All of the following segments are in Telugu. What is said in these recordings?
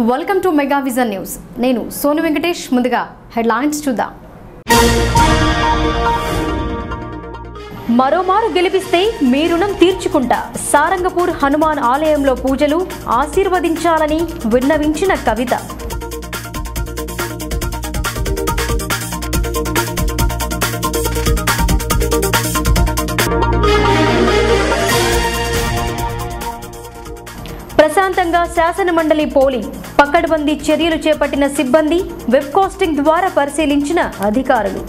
Welcome to mega vision news. నేను సోను వెంకటేష్. ముందుగా హెడ్లైన్స్ చూద్దాం. మరోమారు గెలిపిస్తే మీ రుణం తీర్చుకుంటా. సారంగపూర్ హనుమాన్ ఆలయంలో పూజలు ఆశీర్వదించాలని విన్నవించిన కవిత. ప్రశాంతంగా శాసనమండలి పోలింగ్. పకడ్బందీ చర్యలు చేపట్టిన సిబ్బంది. వెబ్ కాస్టింగ్ ద్వారా పరిశీలించిన అధికారులు.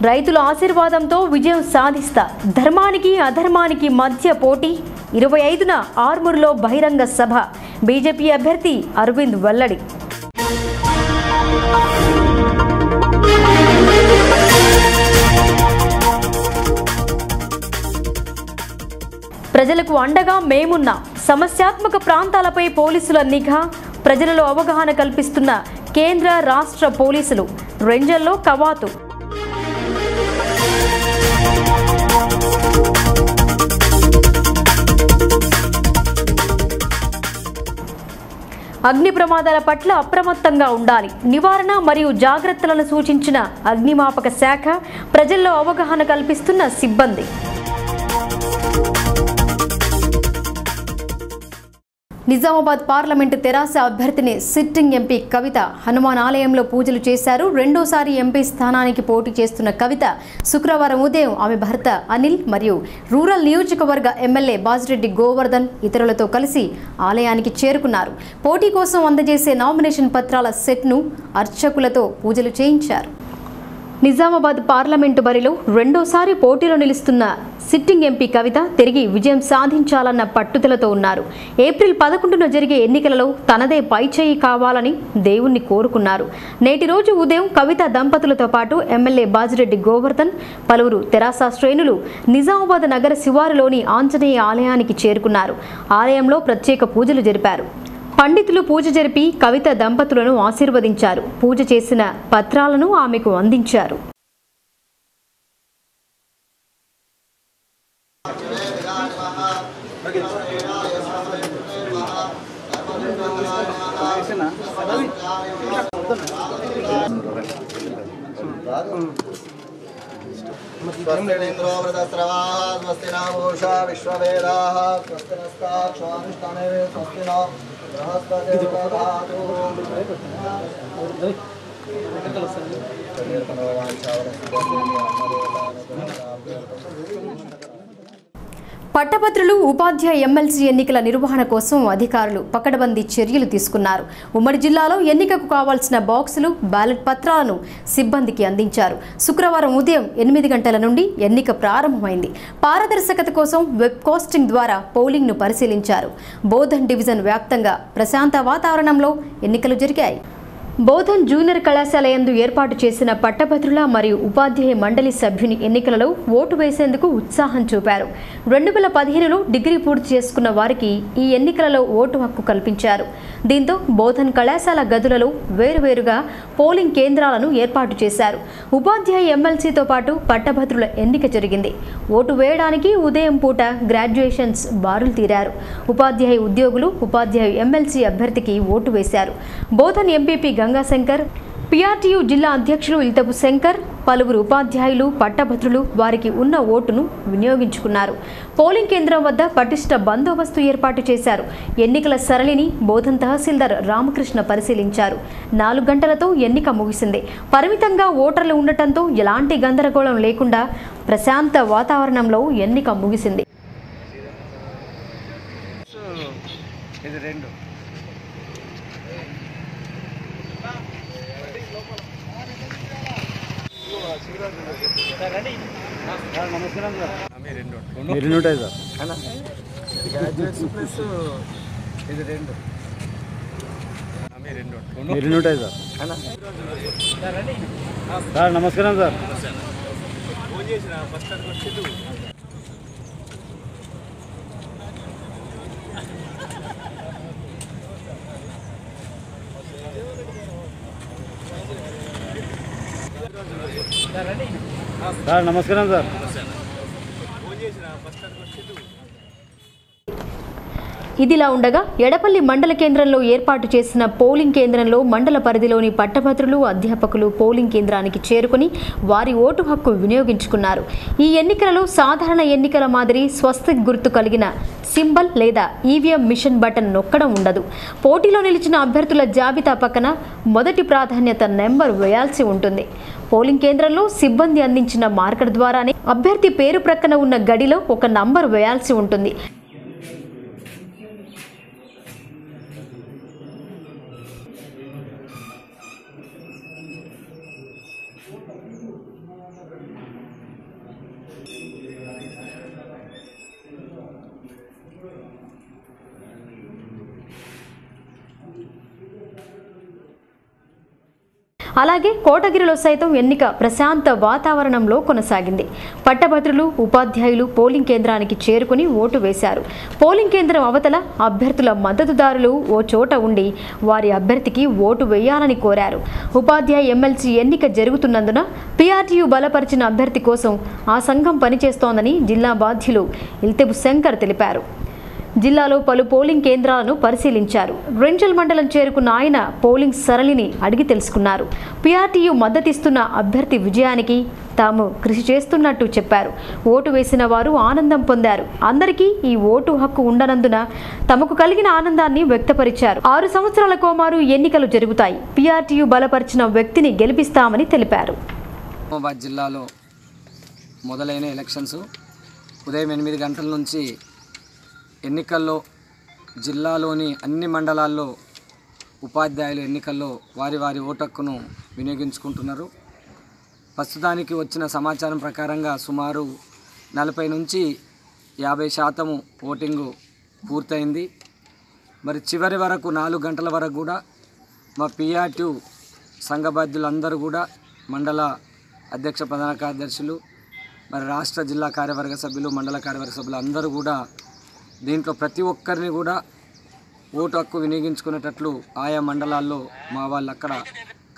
రైతుల ఆశీర్వాదంతో విజయం సాధిస్తా. ధర్మానికి అధర్మానికి మధ్య పోటీ. 25న ఆర్మూర్లో బహిరంగ సభ. బీజేపీ అభ్యర్థి అరవింద్ వెల్లడి. ప్రజలకు అండగా మేమున్నా. సమస్యాత్మక ప్రాంతాలపై పోలీసుల నిఘా. ప్రజలలో అవగాహన కల్పిస్తున్న కేంద్ర రాష్ట్ర పోలీసులు. రేంజర్లో కవాతు. అగ్ని ప్రమాదాల పట్ల అప్రమత్తంగా ఉండాలి. నివారణ మరియు జాగ్రత్తలను సూచించిన అగ్నిమాపక శాఖ. ప్రజల్లో అవగాహన కల్పిస్తున్న సిబ్బంది. నిజామాబాద్ పార్లమెంటు తెరాస అభ్యర్థిని సిట్టింగ్ ఎంపీ కవిత హనుమాన్ ఆలయంలో పూజలు చేశారు. రెండోసారి ఎంపీ స్థానానికి పోటీ చేస్తున్న కవిత శుక్రవారం ఉదయం ఆమె భర్త అనిల్ మరియు రూరల్ నియోజకవర్గ ఎమ్మెల్యే బాజిరెడ్డి గోవర్ధన్ ఇతరులతో కలిసి ఆలయానికి చేరుకున్నారు. పోటీ కోసం అందజేసే నామినేషన్ పత్రాల సెట్ను అర్చకులతో పూజలు చేయించారు. నిజామాబాద్ పార్లమెంటు బరిలో రెండోసారి పోటీలో నిలుస్తున్న సిట్టింగ్ ఎంపీ కవిత తిరిగి విజయం సాధించాలన్న పట్టుదలతో ఉన్నారు. ఏప్రిల్ 11న జరిగే ఎన్నికలలో తనదే పైచేయి కావాలని దేవుణ్ణి కోరుకున్నారు. నేటి రోజు ఉదయం కవిత దంపతులతో పాటు ఎమ్మెల్యే బాజిరెడ్డి గోవర్ధన్ పలువురు తెరాస శ్రేణులు నిజామాబాద్ నగర శివారులోని ఆంజనేయ ఆలయానికి చేరుకున్నారు. ఆలయంలో ప్రత్యేక పూజలు జరిపారు. పండితులు పూజ జరిపి కవిత దంపతులను ఆశీర్వదించారు. పూజ చేసిన పత్రాలను ఆమెకు అందించారు. పట్టభద్రులు ఉపాధ్యాయ ఎమ్మెల్సీ ఎన్నికల నిర్వహణ కోసం అధికారులు పకడ్బందీ చర్యలు తీసుకున్నారు. ఉమ్మడి జిల్లాలో ఎన్నికకు కావాల్సిన బాక్సులు, బ్యాలెట్ పత్రాలను సిబ్బందికి అందించారు. శుక్రవారం ఉదయం 8 గంటల నుండి ఎన్నిక ప్రారంభమైంది. పారదర్శకత కోసం వెబ్ కాస్టింగ్ ద్వారా పోలింగ్ను పరిశీలించారు. బోధన్ డివిజన్ వ్యాప్తంగా ప్రశాంత వాతావరణంలో ఎన్నికలు జరిగాయి. బోధన్ జూనియర్ కళాశాల యందు ఏర్పాటు చేసిన పట్టభద్రుల మరియు ఉపాధ్యాయ మండలి సభ్యుని ఎన్నికలలో ఓటు వేసేందుకు ఉత్సాహం చూపారు. 2015లో డిగ్రీ పూర్తి చేసుకున్న వారికి ఈ ఎన్నికలలో ఓటు హక్కు కల్పించారు. దీంతో బోధన్ కళాశాల గదులలో వేరువేరుగా పోలింగ్ కేంద్రాలను ఏర్పాటు చేశారు. ఉపాధ్యాయ ఎమ్మెల్సీతో పాటు పట్టభద్రుల ఎన్నిక జరిగింది. ఓటు వేయడానికి ఉదయం పూట గ్రాడ్యుయేషన్స్ బారులు తీరారు. ఉపాధ్యాయ ఉద్యోగులు ఉపాధ్యాయ ఎమ్మెల్సీ అభ్యర్థికి ఓటు వేశారు. బోధన్ ఎంపీపీ గంగాశంకర్, పిఆర్టీయూ జిల్లా అధ్యక్షులు ఇల్తపు శంకర్, పలువురు ఉపాధ్యాయులు పట్టభద్రులు వారికి ఉన్న ఓటును వినియోగించుకున్నారు. పోలింగ్ కేంద్రం వద్ద పటిష్ట బందోబస్తు ఏర్పాటు చేశారు. ఎన్నికల సరళిని బోధన్ తహసీల్దార్ రామకృష్ణ పరిశీలించారు. 4 గంటలతో ఎన్నిక ముగిసింది. పరిమితంగా ఓటర్లు ఉండటంతో ఎలాంటి గందరగోళం లేకుండా ప్రశాంత వాతావరణంలో ఎన్నిక ముగిసింది. నమస్కారం సార్. గ్రాడ్యుయేట్స్ ప్లస్ ఇది రెండు సార్. నమస్కారం సార్. Ready? సార్ నమస్కారం సార్. ఇదిలా ఉండగా ఎడపల్లి మండల కేంద్రంలో ఏర్పాటు చేసిన పోలింగ్ కేంద్రంలో మండల పరిధిలోని పట్టభద్రులు అధ్యాపకులు పోలింగ్ కేంద్రానికి చేరుకుని వారి ఓటు హక్కు వినియోగించుకున్నారు. ఈ ఎన్నికలలో సాధారణ ఎన్నికల మాదిరి స్వస్తిక్ గుర్తు కలిగిన సింబల్ లేదా ఈవీఎం మిషన్ బటన్ నొక్కడం ఉండదు. పోటీలో నిలిచిన అభ్యర్థుల జాబితా పక్కన మొదటి ప్రాధాన్యత నెంబర్ వేయాల్సి ఉంటుంది. పోలింగ్ కేంద్రంలో సిబ్బంది అందించిన మార్కర్ ద్వారానే అభ్యర్థి పేరు ప్రక్కన ఉన్న గడిలో ఒక నంబర్ వేయాల్సి ఉంటుంది. అలాగే కోటగిరిలో సైతం ఎన్నిక ప్రశాంత వాతావరణంలో కొనసాగింది. పట్టభద్రులు ఉపాధ్యాయులు పోలింగ్ కేంద్రానికి చేరుకుని ఓటు వేశారు. పోలింగ్ కేంద్రం అవతల అభ్యర్థుల మద్దతుదారులు ఓ చోట ఉండి వారి అభ్యర్థికి ఓటు వేయాలని కోరారు. ఉపాధ్యాయ ఎమ్మెల్సీ ఎన్నిక జరుగుతున్నందున పీఆర్టీయూ బలపరిచిన అభ్యర్థి కోసం ఆ సంఘం పనిచేస్తోందని జిల్లా బాధ్యులు ఇల్తెబు శంకర్ తెలిపారు. జిల్లాలో పలు పోలింగ్ కేంద్రాలను పరిశీలించారు. రెంజల్ మండలం చేరుకున్న ఆయన పోలింగ్ సరళిని అడిగి తెలుసుకున్నారు. పీఆర్టీయూ మద్దతిస్తున్న అభ్యర్థి విజయానికి తాము కృషి చేస్తున్నట్టు చెప్పారు. ఓటు వేసిన వారు ఆనందం పొందారు. అందరికీ ఈ ఓటు హక్కు ఉండనందున తమకు కలిగిన ఆనందాన్ని వ్యక్తపరిచారు. 6 సంవత్సరాల కోమారు ఎన్నికలు జరుగుతాయి. పీఆర్టీయూ బలపరిచిన వ్యక్తిని గెలిపిస్తామని తెలిపారు. నిజామాబాద్ జిల్లాలో మొదలైన ఎలక్షన్స్ ఉదయం 8 గంటల నుంచి ఎన్నికల్లో జిల్లాలోని అన్ని మండలాల్లో ఉపాధ్యాయులు ఎన్నికల్లో వారి వారి ఓటు హక్కును వినియోగించుకుంటున్నారు. ప్రస్తుతానికి వచ్చిన సమాచారం ప్రకారంగా సుమారు 40 నుంచి 50% ఓటింగు పూర్తయింది. మరి చివరి వరకు 4 గంటల వరకు కూడా మా పీఆర్టీయూ సంఘ బాధ్యులందరూ కూడా మండల అధ్యక్ష ప్రధాన కార్యదర్శులు మరి రాష్ట్ర జిల్లా కార్యవర్గ సభ్యులు మండల కార్యవర్గ సభ్యులు అందరూ కూడా దీంట్లో ప్రతి ఒక్కరిని కూడా ఓటు హక్కు వినియోగించుకునేటట్లు ఆయా మండలాల్లో మా వాళ్ళు అక్కడ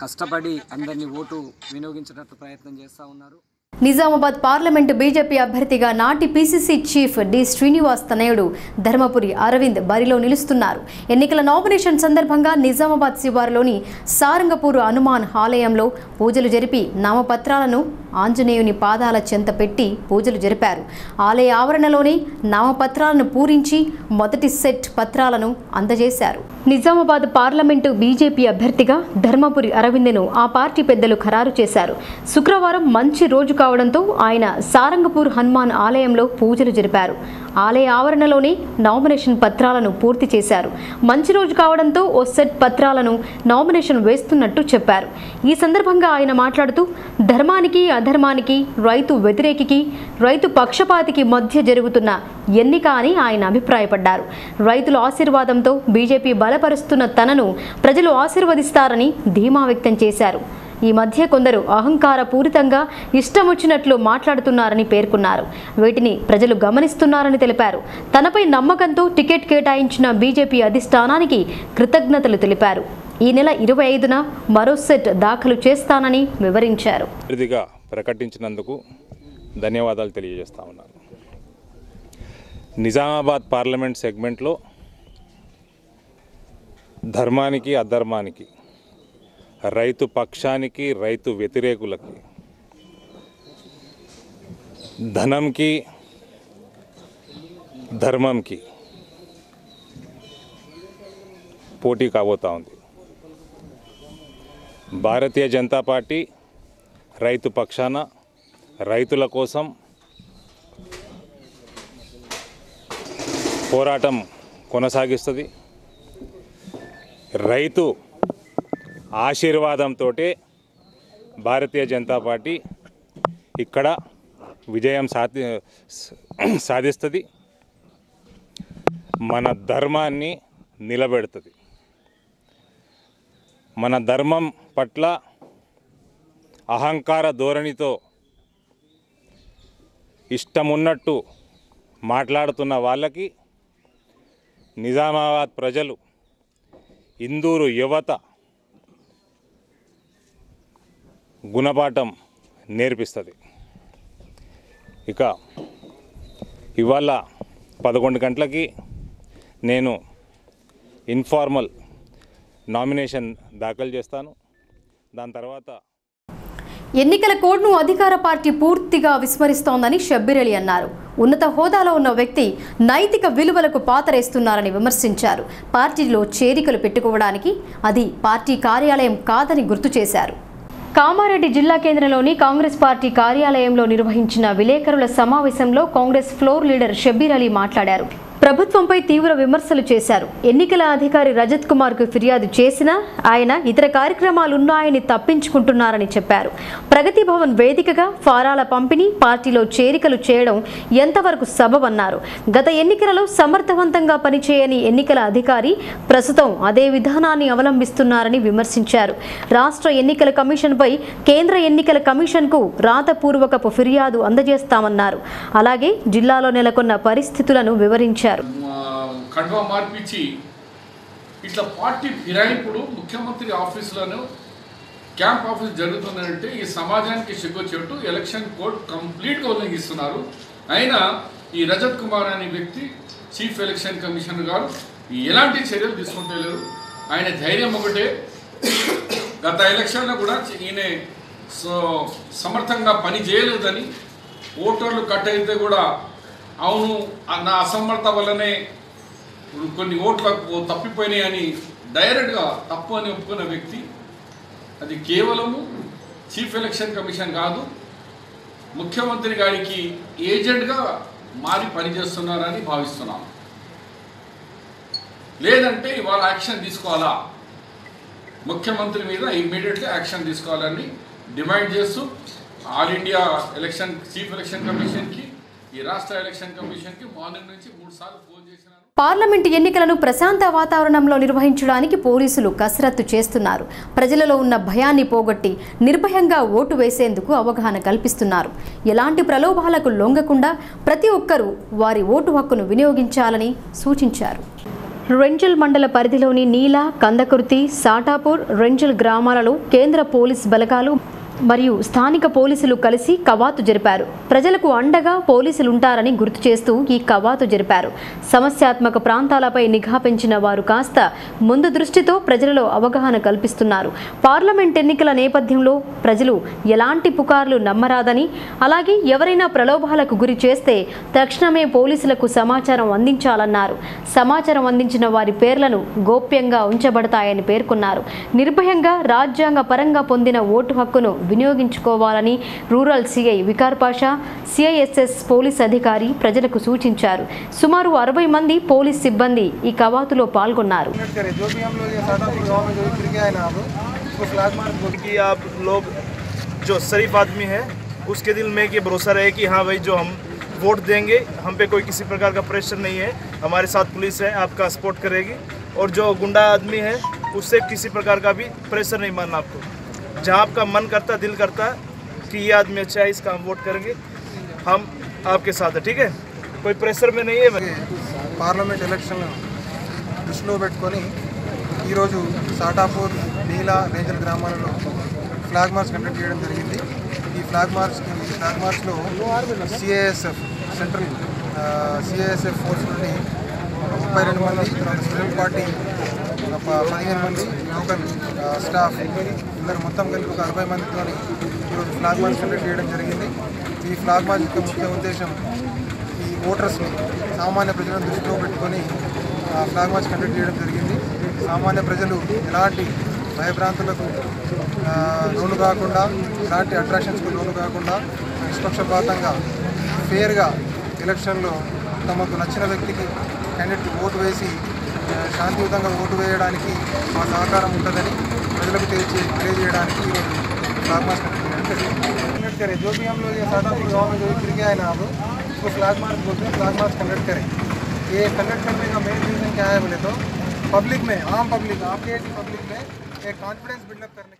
కష్టపడి అందరినీ ఓటు వినియోగించేటట్లు ప్రయత్నం చేస్తూ ఉన్నారు. నిజామాబాద్ పార్లమెంటు బీజేపీ అభ్యర్థిగా నాటి పీసీసీ చీఫ్ డి శ్రీనివాస్ తనయుడు ధర్మపురి అరవింద్ బరిలో నిలుస్తున్నారు. ఎన్నికల నామినేషన్ సందర్భంగా నిజామాబాద్ శివారులోని సారంగపూర్ హనుమాన్ ఆలయంలో పూజలు జరిపి నామపత్రాలను ఆంజనేయుని పాదాల చెంత పెట్టి పూజలు జరిపారు. ఆలయ ఆవరణలోనే నామపత్రాలను పూరించి మొదటి సెట్ పత్రాలను అందజేశారు. నిజామాబాద్ పార్లమెంటు బీజేపీ అభ్యర్థిగా ధర్మపురి అరవింద్ను ఆ పార్టీ పెద్దలు ఖరారు చేశారు. శుక్రవారం మంచి రోజు కావడంతో ఆయన సారంగపూర్ హనుమాన్ ఆలయంలో పూజలు జరిపారు. ఆలయ ఆవరణలోనే నామినేషన్ పత్రాలను పూర్తి చేశారు. మంచి రోజు కావడంతో ఓ సెట్ పత్రాలను నామినేషన్ వేస్తున్నట్టు చెప్పారు. ఈ సందర్భంగా ఆయన మాట్లాడుతూ ధర్మానికి అధర్మానికి రైతు వ్యతిరేకికి రైతు పక్షపాతికి మధ్య జరుగుతున్న ఎన్నిక అని ఆయన అభిప్రాయపడ్డారు. రైతుల ఆశీర్వాదంతో బీజేపీ బలపరుస్తున్న తనను ప్రజలు ఆశీర్వదిస్తారని ధీమా వ్యక్తం చేశారు. ఈ మధ్య కొందరు అహంకార పూరితంగా ఇష్టం వచ్చినట్లు మాట్లాడుతున్నారని పేర్కొన్నారు. వీటిని ప్రజలు గమనిస్తున్నారని తెలిపారు. తనపై నమ్మకంతో టికెట్ కేటాయించిన బీజేపీ అధిష్టానానికి కృతజ్ఞతలు తెలిపారు. ఈ నెల 25న మరో సెట్ దాఖలు చేస్తానని వివరించారు. ప్రకటించినందుకు ధన్యవాదాలు తెలియజేస్తా ఉన్నాను. నిజామాబాద్ పార్లమెంట్ సెగ్మెంట్లో ధర్మానికి అధర్మానికి రైతు పక్షానికి రైతు వ్యతిరేకులకి ధనంకి ధర్మంకి పోటీ కాబోతా ఉంది. భారతీయ జనతా పార్టీ రైతు పక్షాన రైతుల కోసం పోరాటం కొనసాగిస్తుంది. రైతు ఆశీర్వాదంతో భారతీయ జనతా పార్టీ ఇక్కడ విజయం సాధిస్తుంది. మన ధర్మాన్ని నిలబెడుతుంది. మన ధర్మం పట్ల అహంకార ధోరణితో ఇష్టమున్నట్టు మాట్లాడుతున్న వాళ్ళకి నిజామాబాద్ ప్రజలు, ఇందూరు యువత గుణపాఠం నేర్పిస్తుంది. ఇక ఇవాళ 11 గంటలకి నేను ఇన్ఫార్మల్ నామినేషన్ దాఖలు చేస్తాను. దాని తర్వాత ఎన్నికల కోడ్ను అధికార పార్టీ పూర్తిగా విస్మరిస్తోందని షబ్బీర్ అలీ అన్నారు. ఉన్నత హోదాలో ఉన్న వ్యక్తి నైతిక విలువలకు పాతరేస్తున్నారని విమర్శించారు. పార్టీలో చేరికలు పెట్టుకోవడానికి అది పార్టీ కార్యాలయం కాదని గుర్తు చేశారు. కామారెడ్డి జిల్లా కేంద్రంలోని కాంగ్రెస్ పార్టీ కార్యాలయంలో నిర్వహించిన విలేకరుల సమావేశంలో కాంగ్రెస్ ఫ్లోర్ లీడర్ షబ్బీర్ అలీ మాట్లాడారు. ప్రభుత్వంపై తీవ్ర విమర్శలు చేశారు. ఎన్నికల అధికారి రజత్ కుమార్కు ఫిర్యాదు చేసినా ఆయన ఇతర కార్యక్రమాలున్నాయని తప్పించుకుంటున్నారని చెప్పారు. ప్రగతి భవన్ వేదికగా ఫారాల పంపిణీ, పార్టీలో చేరికలు చేయడం ఎంతవరకు సబబన్నారు. గత ఎన్నికలలో సమర్థవంతంగా పనిచేయని ఎన్నికల అధికారి ప్రస్తుతం అదే విధానాన్ని అవలంబిస్తున్నారని విమర్శించారు. రాష్ట్ర ఎన్నికల కమిషన్పై కేంద్ర ఎన్నికల కమిషన్కు రాతపూర్వకపు ఫిర్యాదు అందజేస్తామన్నారు. అలాగే జిల్లాలో నెలకొన్న పరిస్థితులను వివరించారు. కండువా మార్పిచ్చి ఇట్లా పార్టీ ఫిరాయింపుడు ముఖ్యమంత్రి ఆఫీసులను క్యాంప్ ఆఫీస్ జరుగుతుందంటే ఈ సమాజానికి సిగ్గొచ్చేట్టు ఎలక్షన్ కోడ్ కంప్లీట్గా ఉల్లంఘిస్తున్నారు. అయినా ఈ రజత్ కుమార్ అనే వ్యక్తి చీఫ్ ఎలక్షన్ కమిషనర్ గారు ఎలాంటి చర్యలు తీసుకుంటలేరు. ఆయన ధైర్యం ఒకటే. గత ఎలక్షన్లో కూడా ఈయన సమర్థంగా పని చేయలేదని, ఓటర్లు కట్ అయితే కూడా అవును నా అసమర్థత వల్లనే కొన్ని ఓట్లకు తప్పిపోయినాయి అని డైరెక్ట్గా తప్పు అని ఒప్పుకున్న వ్యక్తి. అది కేవలము చీఫ్ ఎలక్షన్ కమిషన్ కాదు, ముఖ్యమంత్రి గారికి ఏజెంట్గా మారి పనిచేస్తున్నారని భావిస్తున్నాం. లేదంటే ఇవాళ యాక్షన్ తీసుకోవాలా, ముఖ్యమంత్రి మీద ఇమ్మీడియట్గా యాక్షన్ తీసుకోవాలని డిమాండ్ చేస్తూ all India election chief election కమిషన్కి, ఈ రాష్ట్ర ఎలక్షన్ కమిషన్కి మార్నింగ్ నుంచి 3 సార్లు ఫోన్ చేసినారు. పార్లమెంటు ఎన్నికలను ప్రశాంత వాతావరణంలో నిర్వహించడానికి పోలీసులు కసరత్తు చేస్తున్నారు. ప్రజలలో ఉన్న భయాన్ని పోగొట్టి నిర్భయంగా ఓటు వేసేందుకు అవగాహన కల్పిస్తున్నారు. ఎలాంటి ప్రలోభాలకు లొంగకుండా ప్రతి ఒక్కరూ వారి ఓటు హక్కును వినియోగించాలని సూచించారు. రెంజల్ మండల పరిధిలోని నీల, కందకుర్తి, సాటాపూర్, రెంజల్ గ్రామాలలో కేంద్ర పోలీస్ బలగాలు మరియు స్థానిక పోలీసులు కలిసి కవాతు జరిపారు. ప్రజలకు అండగా పోలీసులుంటారని గుర్తు చేస్తూ ఈ కవాతు జరిపారు. సమస్యాత్మక ప్రాంతాలపై నిఘా పెంచిన వారు కాస్త ముందు దృష్టితో ప్రజలలో అవగాహన కల్పిస్తున్నారు. పార్లమెంట్ ఎన్నికల నేపథ్యంలో ప్రజలు ఎలాంటి పుకార్లు నమ్మరాదని, అలాగే ఎవరైనా ప్రలోభాలకు గురి చేస్తే తక్షణమే పోలీసులకు సమాచారం అందించాలన్నారు. సమాచారం అందించిన వారి పేర్లను గోప్యంగా ఉంచబడతాయని పేర్కొన్నారు. నిర్భయంగా రాజ్యాంగ పరంగా పొందిన ఓటు హక్కును వినియోగించుకోవాలని rural CI Vikar Pasha, CISS police అధికారి ప్రజలకు సూచించారు. సుమారు 60 మంది పోలీస్ సిబ్బంది ఈ కవాతులో పాల్గొన్నారు. जो शरीफ आदमी है उसके दिल में ये भरोसा रहे कि हाँ भाई जो हम वोट देंगे हम पे कोई किसी प्रकार का प्रेशर नहीं है, हमारे साथ पुलिस है आपका सपोर्ट करेगी, और जो गुंडा आदमी है उससे किसी प्रकार का भी प्रेशर नहीं मानना आपको. जहाँ आपका मन करता, दिल करता कि ये आदमी अच्छा है, इसका हम वोट करेंगे, हम आपके साथ है. ठीक है, कोई प्रेशर में नहीं है. పార్లమెంట్ ఎలక్షన్ దృష్టిలో పెట్టుకొని ఈరోజు సాటాపూర్, నీలా, రేంజల్ గ్రామాలలో ఫ్లాగ్ మార్చ్ కండక్ట్ చేయడం జరిగింది. ఈ ఫ్లాగ్ మార్చ్లో సిఐఎస్ఎఫ్ సెంట్రల్ సిఐఎస్ఎఫ్ ఫోర్స్ నుండి 32 మంది, తర్వాత స్టూడెంట్ పార్టీ 15 మంది, లోకల్ స్టాఫ్ అందరు మొత్తం కలిపి ఒక 60 మందితో ఈరోజు ఫ్లాగ్ మార్చ్ కండక్ట్ చేయడం జరిగింది. ఈ ఫ్లాగ్ మార్చ్ యొక్క ముఖ్య ఉద్దేశం ఈ ఓటర్స్ని, సామాన్య ప్రజలను దృష్టిలో పెట్టుకొని ఫ్లాగ్ మార్చ్ కండక్ట్ చేయడం జరిగింది. సామాన్య ప్రజలు ఎలాంటి భయభ్రాంతులకు లోను కాకుండా, ఎలాంటి అట్రాక్షన్స్కు లోను కాకుండా నిష్పక్షపాతంగా ఫేర్గా ఎలక్షన్లో తమకు నచ్చిన వ్యక్తికి క్యాండిడేట్కి ఓటు వేసి శాంతియుతంగా ఓటు వేయడానికి మా సహకారం ఉంటుందని ప్రజలకు తెలియజేయడానికి ఈరోజు फ्लैग मार्च कंडक्ट करें. जो भी हम लोग ये साटापुर गाँव में जो भी फिर गया है ना, अब उसको फ्लैग मार्च बोलते हैं. फ्लैग मार्च कंडक्ट करें. ये कंडक्ट करने का मेन रीज़न क्या है बोले तो पब्लिक में, आम पब्लिक, आपके पब्लिक में एक कॉन्फिडेंस बिल्डअप करने.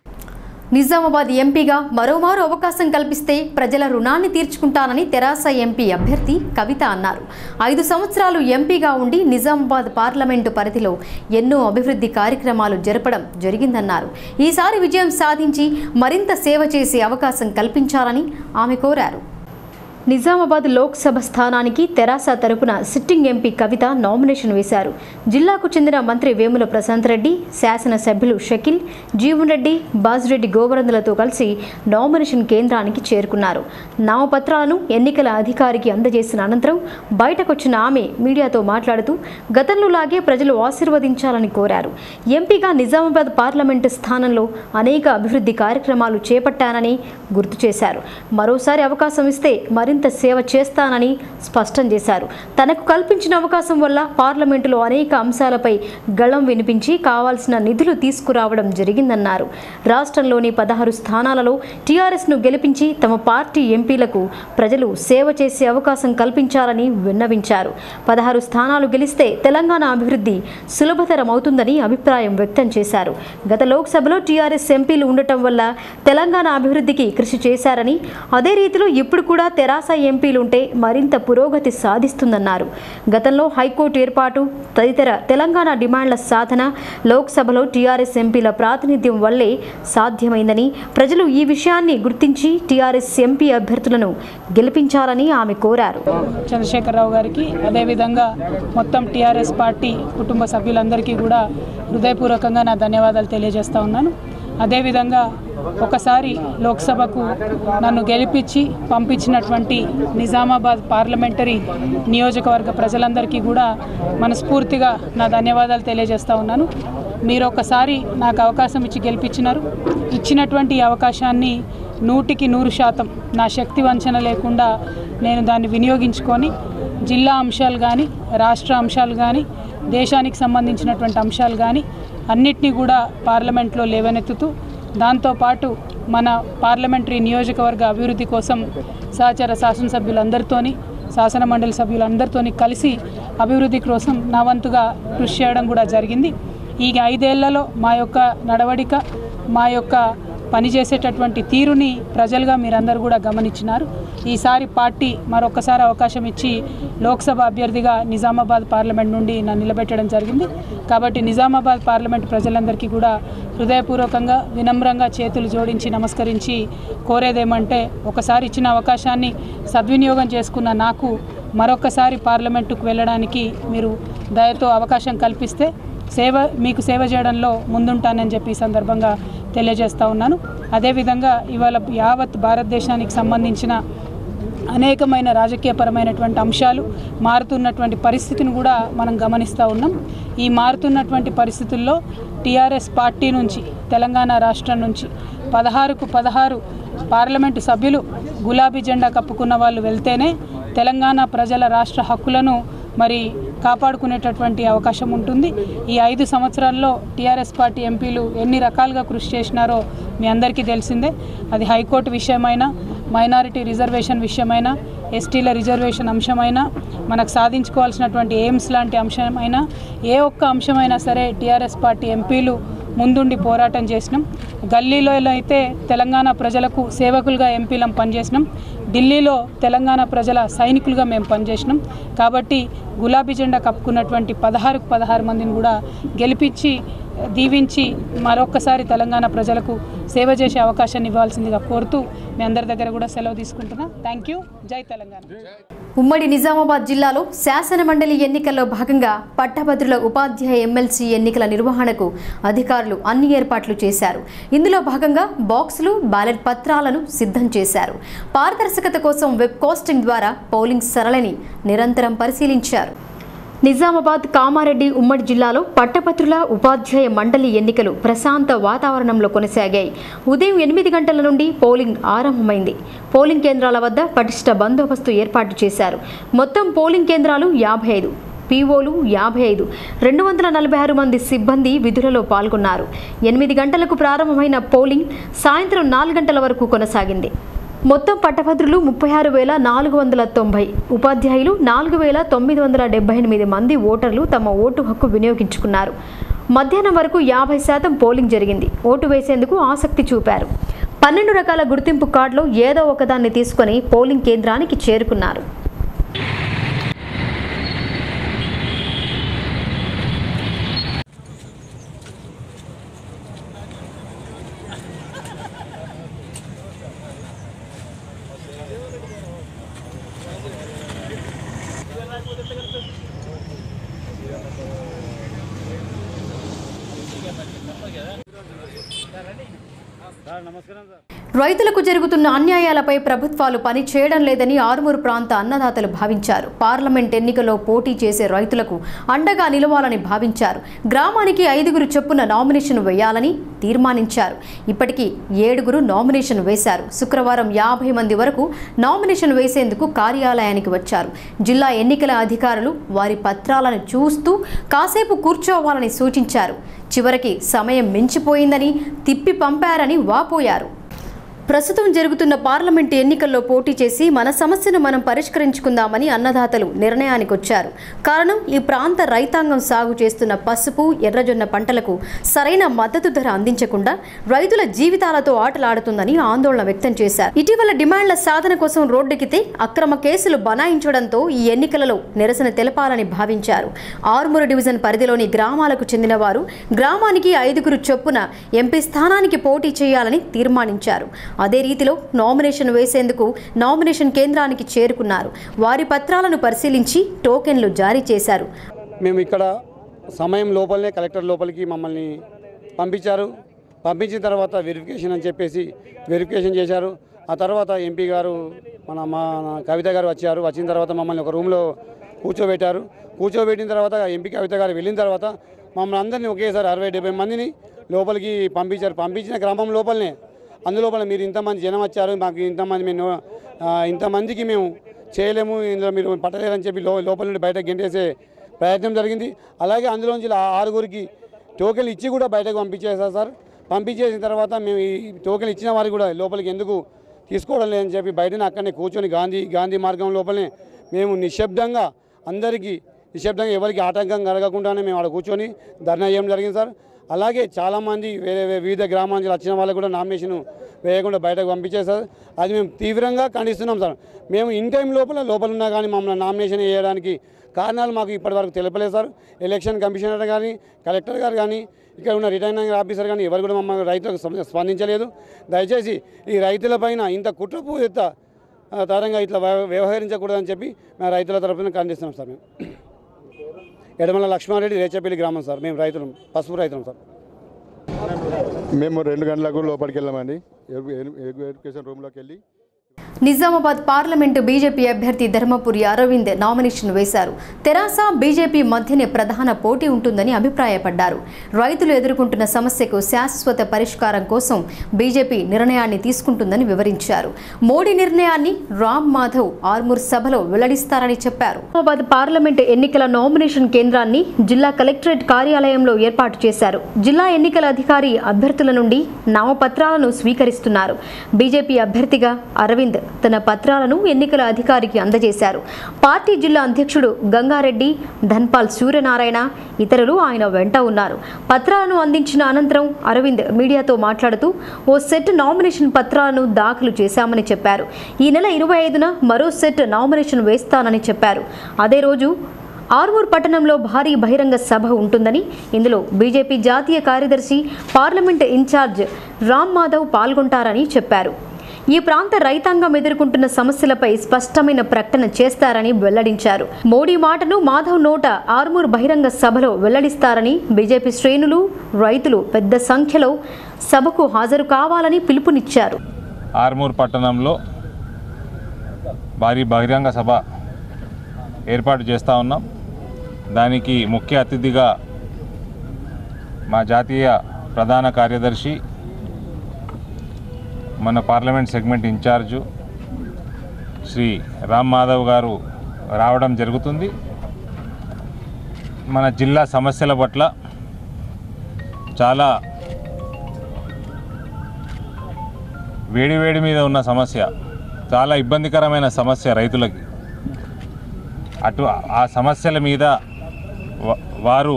నిజామాబాద్ ఎంపీగా మరోమారు అవకాశం కల్పిస్తే ప్రజల రుణాన్ని తీర్చుకుంటానని తెరాస ఎంపీ అభ్యర్థి కవిత అన్నారు. 5 సంవత్సరాలు ఎంపీగా ఉండి నిజామాబాద్ పార్లమెంటు పరిధిలో ఎన్నో అభివృద్ధి కార్యక్రమాలు జరపడం జరిగిందన్నారు. ఈసారి విజయం సాధించి మరింత సేవ చేసే అవకాశం కల్పించాలని ఆమె కోరారు. నిజామాబాద్ లోక్సభ స్థానానికి తెరాస తరపున సిట్టింగ్ ఎంపీ కవిత నామినేషన్ వేశారు. జిల్లాకు చెందిన మంత్రి వేముల ప్రశాంత్ రెడ్డి, శాసనసభ్యులు షకీల్, జీవన్ రెడ్డి, బాజిరెడ్డి గోవర్ధన్లతో కలిసి నామినేషన్ కేంద్రానికి చేరుకున్నారు. నామపత్రాలను ఎన్నికల అధికారికి అందజేసిన అనంతరం బయటకొచ్చిన ఆమె మీడియాతో మాట్లాడుతూ గతంలో లాగే ప్రజలు ఆశీర్వదించాలని కోరారు. ఎంపీగా నిజామాబాద్ పార్లమెంటు స్థానంలో అనేక అభివృద్ధి కార్యక్రమాలు చేపట్టానని గుర్తు చేశారు. మరోసారి అవకాశం ఇస్తే మరింత సేవ చేస్తానని స్పష్టం చేశారు. తనకు కల్పించిన అవకాశం వల్ల పార్లమెంటులో అనేక అంశాలపై గళం వినిపించి కావాల్సిన నిధులు తీసుకురావడం జరిగిందన్నారు. రాష్ట్రంలోని 16 స్థానాలలో టీఆర్ఎస్ను గెలిపించి తమ పార్టీ ఎంపీలకు ప్రజలు సేవ చేసే అవకాశం కల్పించాలని విన్నవించారు. 16 స్థానాలు గెలిస్తే తెలంగాణ అభివృద్ధి సులభతరం అవుతుందని అభిప్రాయం వ్యక్తం చేశారు. గత లోక్సభలో టీఆర్ఎస్ ఎంపీలు ఉండటం వల్ల తెలంగాణ అభివృద్ధికి కృషి చేశారని, అదే రీతిలో ఇప్పుడు కూడా తెరాస ఎంపీలుంటే మరింత పురోగతి సాధిస్తుందన్నారు. గతంలో హైకోర్టు ఏర్పాటు తదితర తెలంగాణ డిమాండ్ల సాధన లోక్సభలో టీఆర్ఎస్ ఎంపీల ప్రాతినిధ్యం వల్లే సాధ్యమైందని, ప్రజలు ఈ విషయాన్ని గుర్తించి టీఆర్ఎస్ ఎంపీ అభ్యర్థులను గెలిపించాలని ఆమె కోరారు. చంద్రశేఖరరావు గారికి, అదేవిధంగా మొత్తం టీఆర్ఎస్ పార్టీ కుటుంబ సభ్యులందరికీ కూడా హృదయపూర్వకంగా నా ధన్యవాదాలు తెలియజేస్తా ఉన్నాను. అదేవిధంగా ఒకసారి లోక్సభకు నన్ను గెలిపించి పంపించినటువంటి నిజామాబాద్ పార్లమెంటరీ నియోజకవర్గ ప్రజలందరికీ కూడా మనస్ఫూర్తిగా నా ధన్యవాదాలు తెలియజేస్తూ ఉన్నాను. మీరు ఒకసారి నాకు అవకాశం ఇచ్చి గెలిపించినారు. ఇచ్చినటువంటి అవకాశాన్ని 100కి 100% నా శక్తి వంచన లేకుండా నేను దాన్ని వినియోగించుకొని జిల్లా అంశాలు కానీ, రాష్ట్ర అంశాలు కానీ, దేశానికి సంబంధించినటువంటి అంశాలు కానీ అన్నిటినీ కూడా పార్లమెంట్లో లేవనెత్తుతూ దాంతోపాటు మన పార్లమెంటరీ నియోజకవర్గ అభివృద్ధి కోసం సహచర శాసనసభ్యులందరితోని, శాసన మండలి సభ్యులందరితోని కలిసి అభివృద్ధి కోసం నా వంతుగా కృషి చేయడం కూడా జరిగింది. ఈ 5 ఏళ్లలో మా యొక్క నడవడిక, మా యొక్క పనిచేసేటటువంటి తీరుని ప్రజలుగా మీరందరూ కూడా గమనించినారు. ఈసారి పార్టీ మరొకసారి అవకాశం ఇచ్చి లోక్సభ అభ్యర్థిగా నిజామాబాద్ పార్లమెంట్ నుండి నన్ను నిలబెట్టడం జరిగింది. కాబట్టి నిజామాబాద్ పార్లమెంట్ ప్రజలందరికీ కూడా హృదయపూర్వకంగా వినమ్రంగా చేతులు జోడించి నమస్కరించి కోరేదేమంటే, ఒకసారి ఇచ్చిన అవకాశాన్ని సద్వినియోగం చేసుకున్న నాకు మరొకసారి పార్లమెంటుకు వెళ్ళడానికి మీరు దయతో అవకాశం కల్పిస్తే మీకు సేవ చేయడంలో ముందుంటానని చెప్పి ఈ సందర్భంగా తెలియజేస్తూ ఉన్నాను. అదేవిధంగా ఇవాళ యావత్ భారతదేశానికి సంబంధించిన అనేకమైన రాజకీయపరమైనటువంటి అంశాలు మారుతున్నటువంటి పరిస్థితిని కూడా మనం గమనిస్తూ ఉన్నాం. ఈ మారుతున్నటువంటి పరిస్థితుల్లో టీఆర్ఎస్ పార్టీ నుంచి, తెలంగాణ రాష్ట్రం నుంచి 16కు 16 పార్లమెంటు సభ్యులు గులాబీ జెండా కప్పుకున్న వాళ్ళు వెళ్తేనే తెలంగాణ ప్రజల రాష్ట్ర హక్కులను మరి కాపాడుకునేటటువంటి అవకాశం ఉంటుంది. ఈ 5 సంవత్సరాల్లో టీఆర్ఎస్ పార్టీ ఎంపీలు ఎన్ని రకాలుగా కృషి చేసినారో మీ అందరికీ తెలిసిందే. అది హైకోర్టు విషయమైనా, మైనారిటీ రిజర్వేషన్ విషయమైనా, ఎస్టీల రిజర్వేషన్ అంశమైనా, మనకు సాధించుకోవాల్సినటువంటి ఎయిమ్స్ లాంటి అంశమైనా, ఏ ఒక్క అంశమైనా సరే టీఆర్ఎస్ పార్టీ ఎంపీలు ముందుండి పోరాటం చేసినాం. గల్లీలో అయితే తెలంగాణ ప్రజలకు సేవకులుగా ఎంపీలం పనిచేసినాం. ఢిల్లీలో తెలంగాణ ప్రజల సైనికులుగా మేము పనిచేసినాం. కాబట్టి గులాబీ జెండా కప్పుకున్నటువంటి 16కు 16 మందిని కూడా గెలిపించి దీవించి మరొక్కసారి తెలంగాణ ప్రజలకు సేవ చేసే అవకాశాన్ని ఇవ్వాల్సిందిగా కోరుతూ మీ అందరి దగ్గర కూడా సెలవు తీసుకుంటున్నా. Thank you. జై తెలంగాణ. ఉమ్మడి నిజామాబాద్ జిల్లాలో శాసన మండలి ఎన్నికల్లో భాగంగా పట్టభద్రుల ఉపాధ్యాయ ఎమ్మెల్సీ ఎన్నికల నిర్వహణకు అధికారులు అన్ని ఏర్పాట్లు చేశారు. ఇందులో భాగంగా బాక్సులు, బ్యాలెట్ పత్రాలను సిద్ధం చేశారు. పారదర్శకత కోసం వెబ్ కాస్టింగ్ ద్వారా పోలింగ్ సరళిని నిరంతరం పరిశీలించారు. నిజామాబాద్, కామారెడ్డి ఉమ్మడి జిల్లాలో పట్టభద్రుల ఉపాధ్యాయ మండలి ఎన్నికలు ప్రశాంత వాతావరణంలో కొనసాగాయి. ఉదయం 8 గంటల నుండి పోలింగ్ ఆరంభమైంది. పోలింగ్ కేంద్రాల వద్ద పటిష్ట బందోబస్తు ఏర్పాటు చేశారు. మొత్తం పోలింగ్ కేంద్రాలు 55, పీఓలు 55, 246 మంది సిబ్బంది విధులలో పాల్గొన్నారు. 8 గంటలకు ప్రారంభమైన పోలింగ్ సాయంత్రం 4 గంటల వరకు కొనసాగింది. మొత్తం పట్టభద్రులు 36,490, ఉపాధ్యాయులు 4,978 మంది ఓటర్లు తమ ఓటు హక్కు వినియోగించుకున్నారు. మధ్యాహ్నం వరకు 50% పోలింగ్ జరిగింది. ఓటు వేసేందుకు ఆసక్తి చూపారు. 12 రకాల గుర్తింపు కార్డులో ఏదో ఒకదాన్ని తీసుకొని పోలింగ్ కేంద్రానికి చేరుకున్నారు. రైతులకు జరుగుతున్న అన్యాయాలపై ప్రభుత్వాలు పని చేయడం లేదని ఆర్మూరు ప్రాంత అన్నదాతలు భావించారు. పార్లమెంట్ ఎన్నికల్లో పోటీ చేసే రైతులకు అండగా నిలవాలని భావించారు. గ్రామానికి 5 చొప్పున నామినేషన్ వేయాలని తీర్మానించారు. ఇప్పటికీ 7 నామినేషన్ వేశారు. శుక్రవారం 50 మంది వరకు నామినేషన్ వేసేందుకు కార్యాలయానికి వచ్చారు. జిల్లా ఎన్నికల అధికారులు వారి పత్రాలను చూస్తూ కాసేపు కూర్చోవాలని సూచించారు. చివరికి సమయం మించిపోయిందని తిప్పి పంపారని వాపోయారు. ప్రస్తుతం జరుగుతున్న పార్లమెంటు ఎన్నికల్లో పోటీ చేసి మన సమస్యను మనం పరిష్కరించుకుందామని అన్నదాతలు నిర్ణయానికి వచ్చారు. కారణం ఈ ప్రాంత రైతాంగం సాగు చేస్తున్న పసుపు, ఎర్రజొన్న పంటలకు సరైన మద్దతు ధర అందించకుండా రైతుల జీవితాలతో ఆటలాడుతుందని ఆందోళన వ్యక్తం చేశారు. ఇటీవల డిమాండ్ల సాధన కోసం రోడ్డెక్కితే అక్రమ కేసులు బనాయించడంతో ఈ ఎన్నికలలో నిరసన తెలపాలని భావించారు. ఆర్మూరు డివిజన్ పరిధిలోని గ్రామాలకు చెందిన వారు గ్రామానికి 5 చొప్పున ఎంపీ స్థానానికి పోటీ చేయాలని తీర్మానించారు. అదే రీతిలో నామినేషన్ వేసేందుకు నామినేషన్ కేంద్రానికి చేరుకున్నారు. వారి పత్రాలను పరిశీలించి టోకెన్లు జారీ చేశారు. మేము ఇక్కడ సమయం లోపలనే కలెక్టర్ లోపలికి మమ్మల్ని పంపించారు. పంపించిన తర్వాత వెరిఫికేషన్ అని చెప్పేసి వెరిఫికేషన్ చేశారు. ఆ తర్వాత ఎంపీ గారు మా కవిత గారు వచ్చారు. వచ్చిన తర్వాత మమ్మల్ని ఒక రూమ్లో కూర్చోబెట్టారు. కూర్చోబెట్టిన తర్వాత ఎంపీ కవిత గారు వెళ్ళిన తర్వాత మమ్మల్ని అందరినీ ఒకేసారి 60-70 మందిని లోపలికి పంపించారు. పంపించిన గ్రామం లోపలనే అందులోపల మీరు ఇంతమంది జనం వచ్చారు, మాకు ఇంతమందికి మేము చేయలేము, ఇందులో మీరు పట్టలేరని చెప్పి లోపల నుండి బయటకు గెంటేసే ప్రయత్నం జరిగింది. అలాగే అందులోంచి 6 టోకెన్లు ఇచ్చి కూడా బయటకు పంపించేశారు సార్. పంపించేసిన తర్వాత మేము ఈ టోకెన్లు ఇచ్చిన వారికి కూడా లోపలికి ఎందుకు తీసుకోవడం లేదని చెప్పి బయటనే అక్కడనే కూర్చొని గాంధీ మార్గం లోపలనే మేము నిశ్శబ్దంగా ఎవరికి ఆటంకం కలగకుండానే మేము అక్కడ కూర్చొని ధర్నా చేయడం జరిగింది సార్. అలాగే చాలామంది వివిధ గ్రామాల నుంచి వచ్చిన వాళ్ళకు కూడా నామినేషన్ వేయకుండా బయటకు పంపించేశారు. అది మేము తీవ్రంగా ఖండిస్తున్నాం సార్. మేము ఇన్ టైం లోపల ఉన్నా కానీ మమ్మల్ని నామినేషన్ వేయడానికి కారణాలు మాకు ఇప్పటివరకు తెలపలేదు సార్. ఎలక్షన్ కమిషనర్ కానీ కలెక్టర్ గారు కానీ ఇక్కడ ఉన్న రిటర్నింగ్ ఆఫీసర్ కానీ ఎవరు కూడా మమ్మల్ని రైతులకు స్పందించలేదు. దయచేసి ఈ రైతులపైన ఇంత కుట్రపూరిత తరంగా ఇట్లా వ్యవహరించకూడదని చెప్పి మేము రైతుల తరఫున ఖండిస్తున్నాం సార్. మేము ఎడమల లక్ష్మారెడ్డి, రేచపల్లి గ్రామం సార్. మేము రైతులం, పసుపు రైతులం సార్. మేము 2 గంటలకు లోపలికి వెళ్ళామండి. ఎడ్యుకేషన్ రూమ్లోకి వెళ్ళి నిజామాబాద్ పార్లమెంటు బీజేపీ అభ్యర్థి ధర్మపురి అరవింద్ నామినేషన్ వేశారు. తెరాస బీజేపీ మధ్యనే ప్రధాన పోటీ ఉంటుందని అభిప్రాయపడ్డారు. రైతులు ఎదుర్కొంటున్న సమస్యకు శాశ్వత పరిష్కారం కోసం బీజేపీ నిర్ణయాన్ని తీసుకుంటుందని వివరించారు. మోడీ నిర్ణయాన్ని రామ్ మాధవ్ ఆర్మూర్ సభలో వెల్లడిస్తారని చెప్పారు. నిజామాబాద్ పార్లమెంటు ఎన్నికల నామినేషన్ కేంద్రాన్ని జిల్లా కలెక్టరేట్ కార్యాలయంలో ఏర్పాటు చేశారు. జిల్లా ఎన్నికల అధికారి అభ్యర్థుల నుండి నామపత్రాలను స్వీకరిస్తున్నారు. బీజేపీ అభ్యర్థిగా అరవింద్ తన పత్రాలను ఎన్నికల అధికారికి అందజేశారు. పార్టీ జిల్లా అధ్యక్షుడు గంగారెడ్డి, ధన్పాల్ సూర్యనారాయణ ఇతరులు ఆయన వెంట ఉన్నారు. పత్రాలను అందించిన అనంతరం అరవింద్ మీడియాతో మాట్లాడుతూ ఓ సెట్ నామినేషన్ పత్రాలను దాఖలు చేశామని చెప్పారు. ఈ నెల 25న మరో సెట్ నామినేషన్ వేస్తానని చెప్పారు. అదే రోజు ఆర్మూర్ పట్టణంలో భారీ బహిరంగ సభ ఉంటుందని, ఇందులో బీజేపీ జాతీయ కార్యదర్శి, పార్లమెంట్ ఇన్ఛార్జ్ రామ్ మాధవ్ పాల్గొంటారని చెప్పారు. ఈ ప్రాంత రైతాంగం ఎదుర్కొంటున్న సమస్యలపై స్పష్టమైన ప్రకటన చేస్తారని వెల్లడించారు. మోడీ మాటను మాధవ్ నోట ఆర్మూర్ బహిరంగ సభలో వెల్లడిస్తారని బీజేపీ శ్రేణులు, రైతులు పెద్ద సంఖ్యలో సభకు హాజరు కావాలని పిలుపునిచ్చారు. ఆర్మూర్ పట్టణంలో భారీ బహిరంగ సభ ఏర్పాటు చేస్తూ ఉన్నాం. దానికి ముఖ్య అతిథిగా మా జాతీయ ప్రధాన కార్యదర్శి, మన parliament segment in charge Shri Ram Madhav గారు రావడం జరుగుతుంది. మన జిల్లా సమస్యల పట్ల చాలా వేడి మీద ఉన్న సమస్య, చాలా ఇబ్బందికరమైన సమస్య రైతులకి. ఆ సమస్యల మీద వారు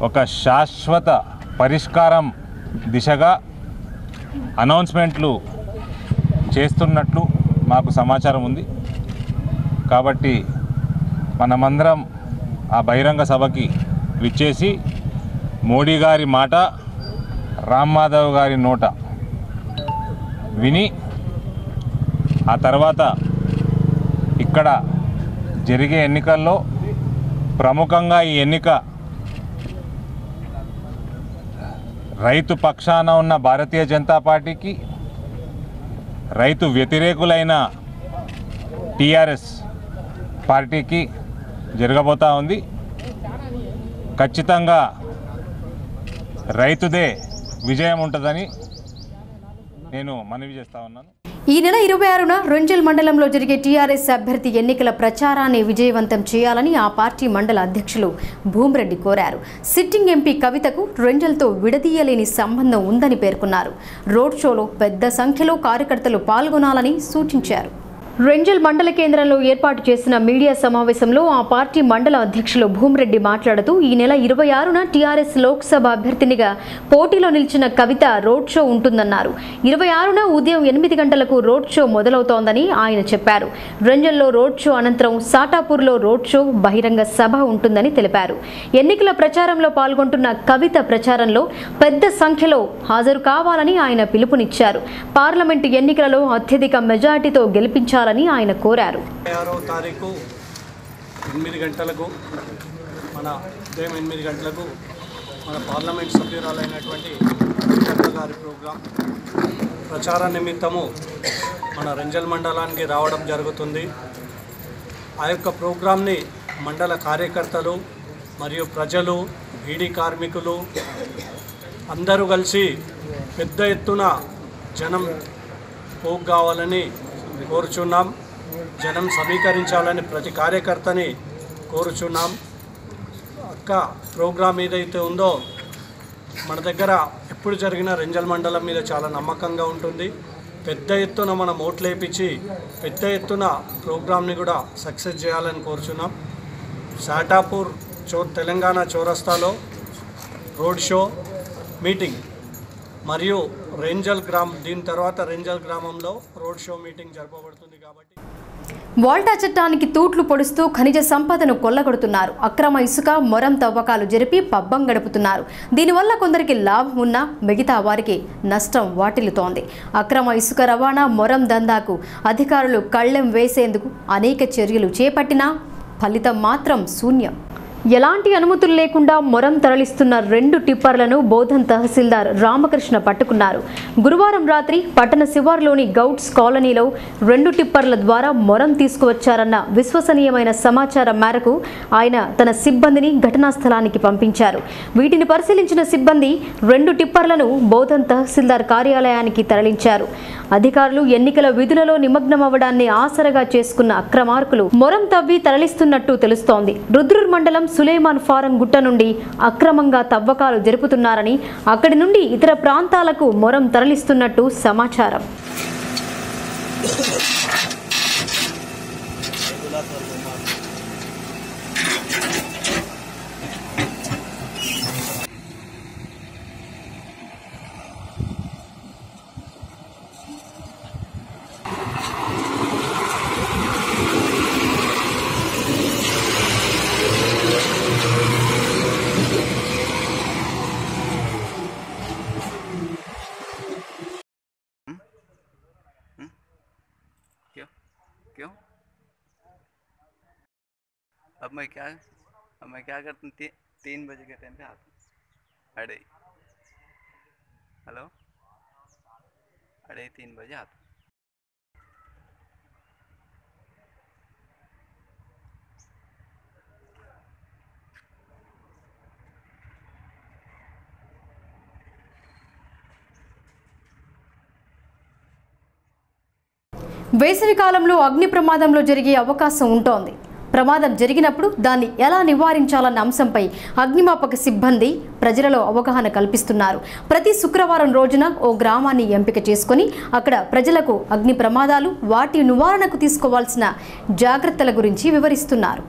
ఒక శాశ్వత పరిష్కారం దిశగా అనౌన్స్మెంట్లు చేస్తున్నట్లు మాకు సమాచారం ఉంది. కాబట్టి మనమందరం ఆ బహిరంగ సభకి విచ్చేసి మోడీ గారి మాట రామ్ మాధవ్ గారి నోట విని ఆ తర్వాత ఇక్కడ జరిగే ఎన్నికల్లో ప్రముఖంగా ఈ ఎన్నిక రైతు పక్షాన ఉన్న భారతీయ జనతా పార్టీకి, రైతు వ్యతిరేకులైన టీఆర్ఎస్ పార్టీకి జరగబోతా ఉంది. ఖచ్చితంగా రైతుదే విజయం ఉంటుందని నేను మనవి చేస్తా ఉన్నాను. ఈ నెల 26న రెంజల్ మండలంలో జరిగే టీఆర్ఎస్ అభ్యర్థి ఎన్నికల ప్రచారాన్ని విజయవంతం చేయాలని ఆ పార్టీ మండల అధ్యక్షులు భూమిరెడ్డి కోరారు. సిట్టింగ్ ఎంపీ కవితకు రెంజల్తో విడదీయలేని సంబంధం ఉందని పేర్కొన్నారు. రోడ్ షోలో పెద్ద సంఖ్యలో కార్యకర్తలు పాల్గొనాలని సూచించారు. రెంజల్ మండల కేంద్రంలో ఏర్పాటు చేసిన మీడియా సమావేశంలో ఆ పార్టీ మండల అధ్యక్షులు భూమిరెడ్డి మాట్లాడుతూ ఈ నెల 26న టీఆర్ఎస్ లోక్సభ అభ్యర్థినిగా పోటీలో నిలిచిన కవిత రోడ్ షో ఉంటుందన్నారు. 26న ఉదయం 8 గంటలకు రోడ్ షో మొదలవుతోందని ఆయన చెప్పారు. రెంజల్లో రోడ్ షో అనంతరం సాటాపూర్లో రోడ్ షో, బహిరంగ సభ ఉంటుందని తెలిపారు. ఎన్నికల ప్రచారంలో పాల్గొంటున్న కవిత ప్రచారంలో పెద్ద సంఖ్యలో హాజరు కావాలని ఆయన పిలుపునిచ్చారు. పార్లమెంటు ఎన్నికలలో అత్యధిక మెజార్టీతో గెలిపించాలని ఆయన కోరారు. 6వ తారీఖు 8 గంటలకు మన ఉదయం 8 గంటలకు మన పార్లమెంట్ సభ్యురాలైనటువంటి కవిత గారి ప్రోగ్రాం ప్రచార నిమిత్తము మన రెంజల్ మండలానికి రావడం జరుగుతుంది. ఆ యొక్క ప్రోగ్రాంని మండల కార్యకర్తలు మరియు ప్రజలు, బీడీ కార్మికులు అందరూ కలిసి పెద్ద ఎత్తున జనం పోగు కావాలని కోరుచున్నాం. జనం సమీకరించాలని ప్రతి కార్యకర్తని కోరుచున్నాం. అక్క ప్రోగ్రాం ఏదైతే ఉందో మన దగ్గర ఎప్పుడు జరిగిన రెంజల్ మండలం మీద చాలా నమ్మకంగా ఉంటుంది. పెద్ద ఎత్తున మనం ఓట్లేపించి పెద్ద ఎత్తున ప్రోగ్రాంని కూడా సక్సెస్ చేయాలని కోరుచున్నాం. సాటాపూర్ తెలంగాణ చౌరస్తాలో రోడ్ షో, మీటింగ్ మరియు దీని తర్వాత రెంజల్ గ్రామంలో రోడ్ షో మీటింగ్ జరపబడుతుంది. కాబట్టి వాల్టా చట్టానికి తూట్లు పొడుస్తూ ఖనిజ సంపదను కొల్లగొడుతున్నారు. అక్రమ ఇసుక, మొరం తవ్వకాలు జరిపి పబ్బం గడుపుతున్నారు. దీనివల్ల కొందరికి లాభం ఉన్నా మిగతా వారికి నష్టం వాటిల్లుతోంది. అక్రమ ఇసుక రవాణా, మొరం దందాకు అధికారులు కళ్ళెం వేసేందుకు అనేక చర్యలు చేపట్టినా ఫలితం మాత్రం శూన్యం. ఎలాంటి అనుమతులు లేకుండా మొరం తరలిస్తున్న 2 టిప్పర్లను బోధన్ తహసీల్దార్ రామకృష్ణ పట్టుకున్నారు. గురువారం రాత్రి పట్టణ శివార్లోని గౌడ్స్ కాలనీలో 2 టిప్పర్ల ద్వారా మొరం తీసుకువచ్చారన్న విశ్వసనీయమైన సమాచారం మేరకు ఆయన తన సిబ్బందిని ఘటనా స్థలానికి పంపించారు. వీటిని పరిశీలించిన సిబ్బంది 2 టిప్పర్లను బోధన్ తహసీల్దార్ కార్యాలయానికి తరలించారు. అధికారులు ఎన్నికల విధులలో నిమగ్నమవ్వడాన్ని ఆసరగా చేసుకున్న అక్రమార్కులు మొరం తవ్వి తరలిస్తున్నట్టు తెలుస్తోంది. రుద్రూర్ మండలం సులేమాన్ ఫారం గుట్ట నుండి అక్రమంగా తవ్వకాలు జరుపుతున్నారని, అక్కడి నుండి ఇతర ప్రాంతాలకు మొరం తరలిస్తున్నట్టు సమాచారం. अब मैं क्या करता हूँ 3 बजे के टाइम पे आता हूँ 2:30 हेलो 3 बजे आता हूँ. వేసవి కాలంలో అగ్ని ప్రమాదంలో జరిగే అవకాశం ఉంటోంది. ప్రమాదం జరిగినప్పుడు దాన్ని ఎలా నివారించాలన్న అంశంపై అగ్నిమాపక సిబ్బంది ప్రజలలో అవగాహన కల్పిస్తున్నారు. ప్రతి శుక్రవారం రోజున ఓ గ్రామాన్ని ఎంపిక చేసుకొని అక్కడ ప్రజలకు అగ్ని ప్రమాదాలు, వాటి నివారణకు తీసుకోవాల్సిన జాగ్రత్తల గురించి వివరిస్తున్నారు.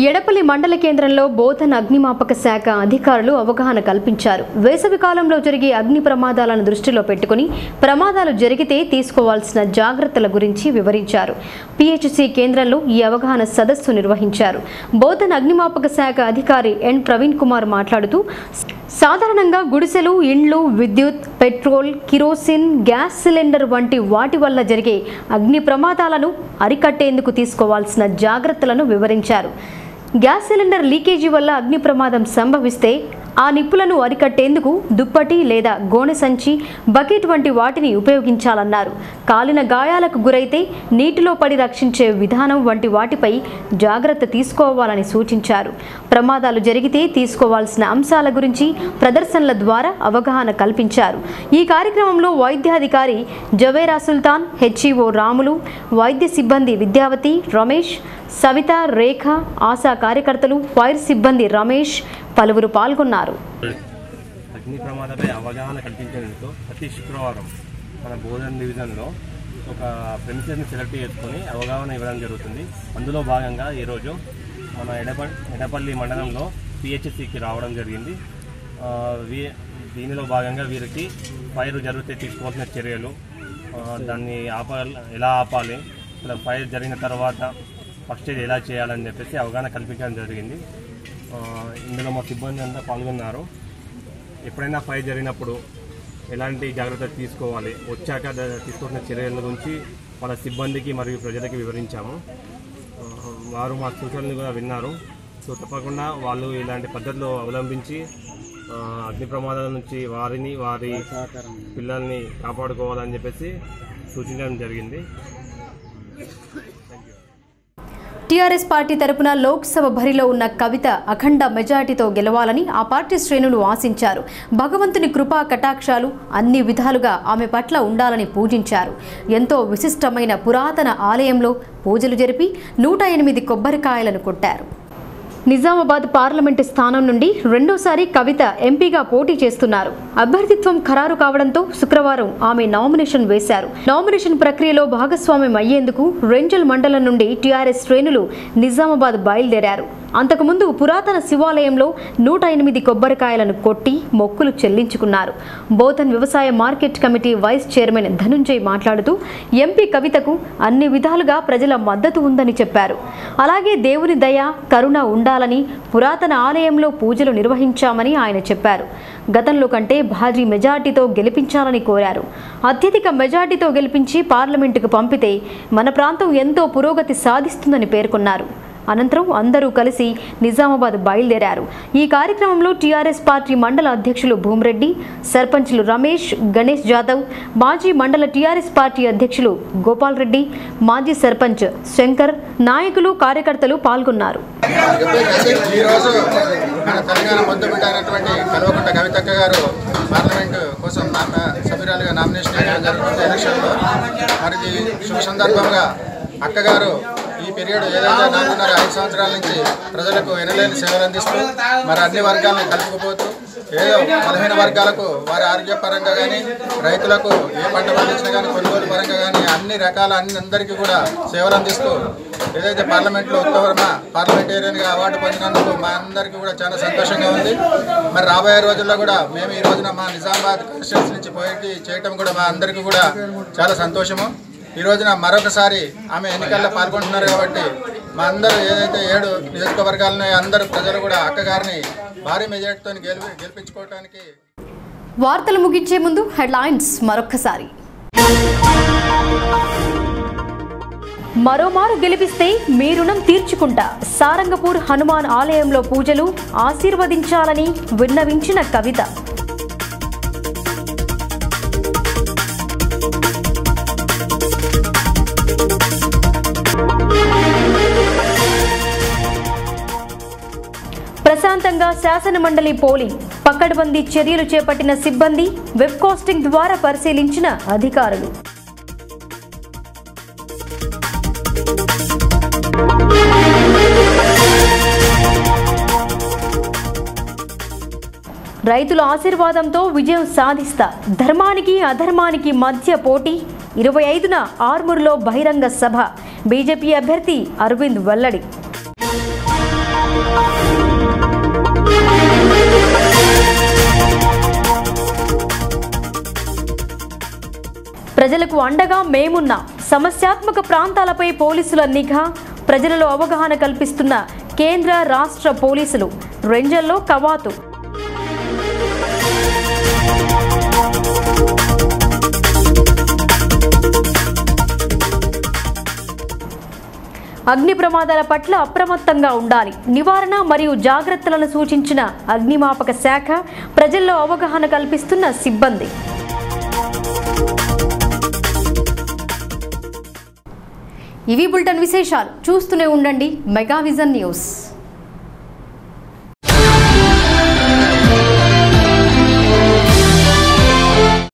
ఎడపల్లి మండల కేంద్రంలో బోధన అగ్నిమాపక శాఖ అధికారులు అవగాహన కల్పించారు. వేసవి కాలంలో జరిగే అగ్ని ప్రమాదాలను దృష్టిలో పెట్టుకుని ప్రమాదాలు జరిగితే తీసుకోవాల్సిన జాగ్రత్తల గురించి వివరించారు. పిహెచ్సి కేంద్రంలో ఈ అవగాహన సదస్సు నిర్వహించారు. బోధన అగ్నిమాపక శాఖ అధికారి ఎన్ ప్రవీణ్ కుమార్ మాట్లాడుతూ సాధారణంగా గుడిసెలు, ఇండ్లు, విద్యుత్, పెట్రోల్, కిరోసిన్, గ్యాస్ సిలిండర్ వంటి వాటి వల్ల జరిగే అగ్ని ప్రమాదాలను అరికట్టేందుకు తీసుకోవాల్సిన జాగ్రత్తలను వివరించారు. గ్యాస్ సిలిండర్ లీకేజీ వల్ల అగ్ని ప్రమాదం సంభవిస్తే ఆ నిప్పులను అరికట్టేందుకు దుప్పటి లేదా గోనె సంచి, బకెట్ వంటి వాటిని ఉపయోగించాలన్నారు. కాలిన గాయాలకు గురైతే నీటిలో పడి రక్షించే విధానం వంటి వాటిపై జాగ్రత్త తీసుకోవాలని సూచించారు. ప్రమాదాలు జరిగితే తీసుకోవాల్సిన అంశాల గురించి ప్రదర్శనల ద్వారా అవగాహన కల్పించారు. ఈ కార్యక్రమంలో వైద్యాధికారి జవేరా సుల్తాన్, హెచ్ఈఓ రాములు, వైద్య సిబ్బంది విద్యావతి, రమేష్, సవిత, రేఖ, ఆశా కార్యకర్తలు, ఫైర్ సిబ్బంది రమేష్ పలువురు పాల్గొన్నారు. అగ్ని ప్రమాదంపై అవగాహన కల్పించేందుకు ప్రతి శుక్రవారం మన బోధన డివిజన్లో ఒక ప్రెమిసెస్ని సెలెక్ట్ చేసుకొని అవగాహన ఇవ్వడం జరుగుతుంది. అందులో భాగంగా ఈరోజు మన ఎడపల్లి మండలంలో పిహెచ్సికి రావడం జరిగింది. దీనిలో భాగంగా వీరికి ఫైర్ జరిగితే తీసుకోవాల్సిన చర్యలు, దాన్ని ఎలా ఆపాలి, ఫైర్ జరిగిన తర్వాత ఫస్ట్ ఎయిడ్ ఎలా చేయాలని చెప్పేసి అవగాహన కల్పించడం జరిగింది. ఇందులో మా సిబ్బంది అంతా పాల్గొన్నారు. ఎప్పుడైనా ఫైర్ జరిగినప్పుడు ఎలాంటి జాగ్రత్తలు తీసుకోవాలి, వచ్చాక తీసుకోవాల్సిన చర్యల గురించి వాళ్ళ సిబ్బందికి మరియు ప్రజలకి వివరించాము. వారు మా సూచనలు కూడా విన్నారు. సో తప్పకుండా వాళ్ళు ఇలాంటి పద్ధతులు అవలంబించి అగ్ని ప్రమాదాల నుంచి వారిని, వారి పిల్లల్ని కాపాడుకోవాలని చెప్పేసి సూచించడం జరిగింది. టీఆర్ఎస్ పార్టీ తరపున లోక్సభ బరిలో ఉన్న కవిత అఖండ మెజార్టీతో గెలవాలని ఆ పార్టీ శ్రేణులు ఆశించారు. భగవంతుని కృపా కటాక్షాలు అన్ని విధాలుగా ఆమె పట్ల ఉండాలని పూజించారు. ఎంతో విశిష్టమైన పురాతన ఆలయంలో పూజలు జరిపి 108 కొబ్బరికాయలను కొట్టారు. నిజామాబాద్ పార్లమెంటు స్థానం నుండి రెండోసారి కవిత ఎంపీగా పోటీ చేస్తున్నారు. అభ్యర్థిత్వం ఖరారు కావడంతో శుక్రవారం ఆమె నామినేషన్ వేశారు. నామినేషన్ ప్రక్రియలో భాగస్వామ్యం అయ్యేందుకు రెంజల్ మండలం నుండి టీఆర్ఎస్ శ్రేణులు నిజామాబాద్ బయలుదేరారు. అంతకుముందు పురాతన శివాలయంలో 108 కొబ్బరికాయలను కొట్టి మొక్కులు చెల్లించుకున్నారు. బోధన్ వ్యవసాయ market committee vice chairman Dhanunjay మాట్లాడుతూ ఎంపీ కవితకు అన్ని విధాలుగా ప్రజల మద్దతు ఉందని చెప్పారు. అలాగే దేవుని దయ, కరుణ ఉండాలని పురాతన ఆలయంలో పూజలు నిర్వహించామని ఆయన చెప్పారు. గతంలో కంటే భారీ మెజార్టీతో గెలిపించాలని కోరారు. అత్యధిక మెజార్టీతో గెలిపించి పార్లమెంటుకు పంపితే మన ప్రాంతం ఎంతో పురోగతి సాధిస్తుందని పేర్కొన్నారు. అనంతరం అందరూ కలిసి నిజామాబాద్ బయలుదేరారు. ఈ కార్యక్రమంలో టీఆర్ఎస్ పార్టీ మండల అధ్యక్షులు భూమిరెడ్డి, సర్పంచ్లు రమేష్, గణేష్ జాదవ్, మాజీ మండల టీఆర్ఎస్ పార్టీ అధ్యక్షులు గోపాల్ రెడ్డి, మాజీ సర్పంచ్ శంకర్, నాయకులు, కార్యకర్తలు పాల్గొన్నారు. ఈరోజు మన తెలంగాణ ముద్దుబిడ్డ అయినటువంటి కల్వకుంట్ల కవితక్క గారు పార్లమెంటు కోసం సభ్యురాలుగా నామినేషన్ చేయడం జరుగుతుంది ఎలక్షన్లో. మరి శుభ సందర్భంగా అక్కగారు ఈ పీరియడ్ ఏదైతే 4.5 సంవత్సరాల నుంచి ప్రజలకు ఎనలేని సేవలు అందిస్తూ మరి అన్ని వర్గాలను కలుపుకుపోతూ ఏదో 15 వర్గాలకు వారి ఆరోగ్యపరంగా కానీ, రైతులకు ఏ పంట పండించినా కానీ, కొనుగోలు పరంగా కానీ అన్ని రకాల అందరికీ కూడా సేవలు అందిస్తూ ఏదైతే పార్లమెంట్లో ఉత్తమ పార్లమెంటేరియన్గా అవార్డు పొందినందుకు మా అందరికీ కూడా చాలా సంతోషంగా ఉంది. మరి రాబోయే రోజుల్లో కూడా మేము ఈ రోజున మా నిజామాబాద్ కాన్స్టిట్యూన్సీ నుంచి పోటీ చేయటం కూడా మా అందరికీ కూడా చాలా సంతోషము. ఈ రోజున మరొకసారి ఆమె ఎన్నికల్లో పాల్గొంటున్నారు కాబట్టి మా అందరూ ఏదైతే 7 నియోజకవర్గాలను అందరూ ప్రజలు కూడా అక్కగారిని భారీ మెజార్టీతో గెలిపించుకోవడానికి. వార్తలు ముగించే ముందు హెడ్లైన్స్ మరొక్కసారి. మరోమారు గెలిపిస్తే మీ రుణం తీర్చుకుంటా, సారంగపూర్ హనుమాన్ ఆలయంలో పూజలు, ఆశీర్వదించాలని విన్నవించిన కవిత. ప్రశాంతంగా శాసనమండలి పోలింగ్, పకడ్బందీ చర్యలు చేపట్టిన సిబ్బంది, వెబ్ కాస్టింగ్ ద్వారా పరిశీలించిన అధికారులు. రైతుల ఆశీర్వాదంతో విజయం సాధిస్తా, ధర్మానికి అధర్మానికి మధ్య పోటీ, 25న ఆర్మూర్లో బహిరంగ సభ, బీజేపీ అభ్యర్థి అరవింద్ వెల్లడి. ప్రజలకు అండగా మేమున్నాం. సమస్యాత్మక ప్రాంతాలపై పోలీసుల నిఘా, ప్రజలలో అవగాహన కల్పిస్తున్న కేంద్ర రాష్ట్ర పోలీసులు. రేంజర్లో కవాతు. అగ్ని ప్రమాదాల పట్ల అప్రమత్తంగా ఉండాలి. నివారణ మరియు జాగ్రత్తలను సూచించిన అగ్నిమాపక శాఖ, ప్రజల్లో అవగాహన కల్పిస్తున్న సిబ్బంది. ఇవి బులెటిన్ విశేషాలు. చూస్తూనే ఉండండి మెగా విజన్ న్యూస్.